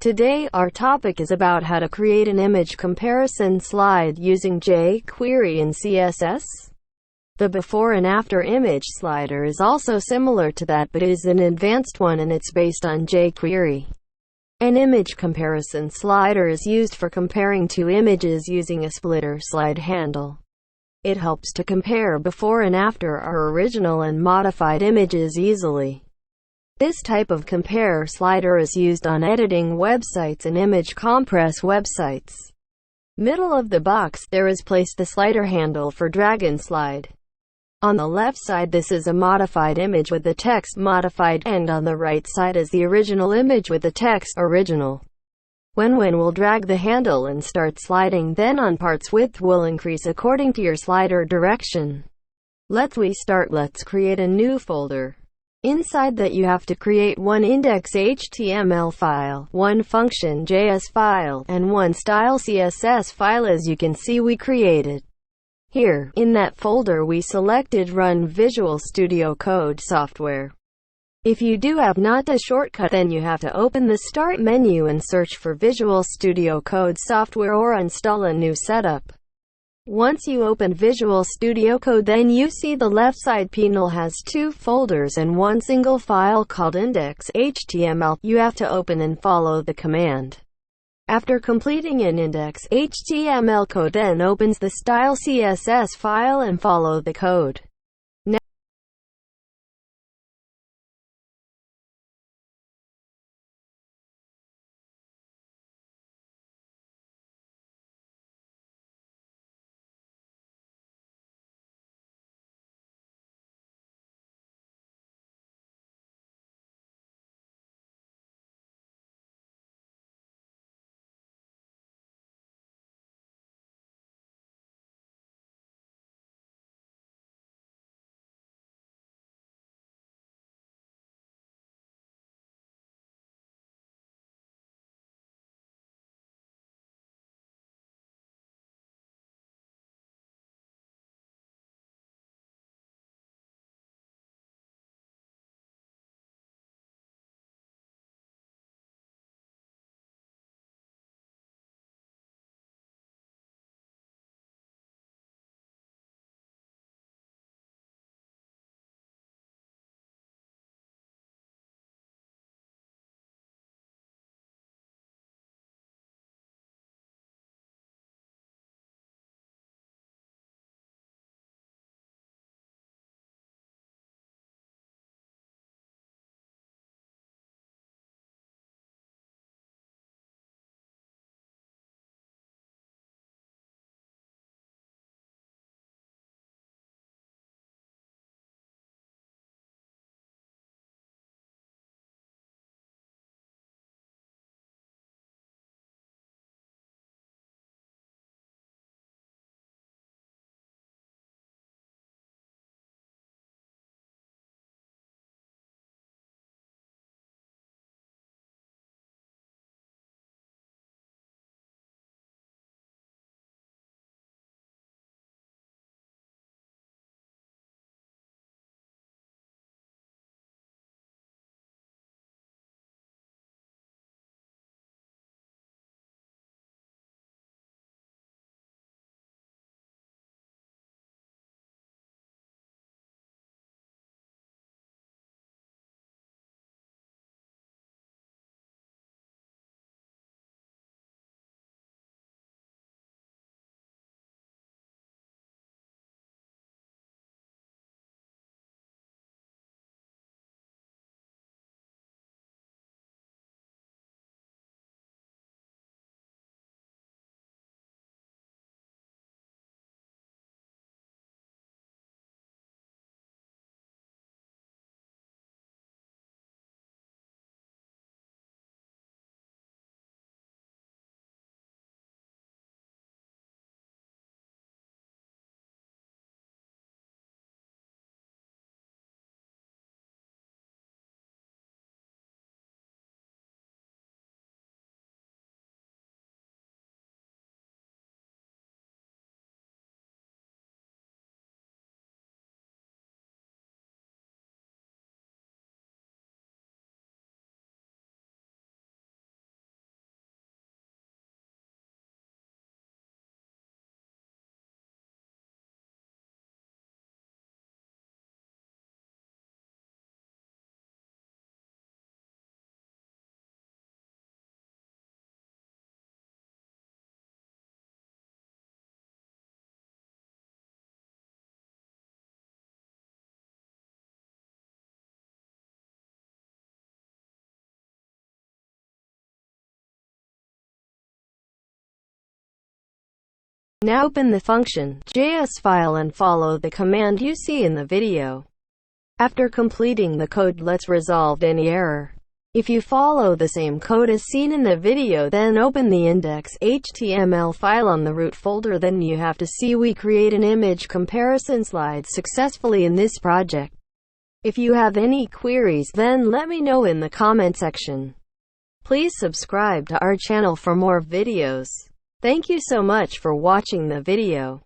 Today, our topic is about how to create an image comparison slide using jQuery and CSS. The before and after image slider is also similar to that, but is an advanced one and it's based on jQuery. An image comparison slider is used for comparing two images using a split or slide handle. It helps to compare before and after our original and modified images easily. This type of compare slider is used on editing websites and image compress websites. Middle of the box, there is placed the slider handle for drag and slide. On the left side, this is a modified image with the text modified, and on the right side is the original image with the text original. When we'll drag the handle and start sliding, then on parts width will increase according to your slider direction. Let's create a new folder. Inside that you have to create one index.html file, one function.js file, and one style CSS file. As you can see, we created. Here, in that folder, we selected Run Visual Studio Code software. If you do have not a shortcut, then you have to open the Start menu and search for Visual Studio Code software or install a new setup. Once you open Visual Studio Code, then you see the left side panel has two folders and one single file called index.html. You have to open and follow the command. After completing an index.html code, then opens the style CSS file and follow the code. Now open the function.js file and follow the command you see in the video. After completing the code, let's resolve any error. If you follow the same code as seen in the video, then open the index.html file on the root folder. Then you have to see we create an image comparison slide successfully in this project. If you have any queries, then let me know in the comment section. Please subscribe to our channel for more videos. Thank you so much for watching the video.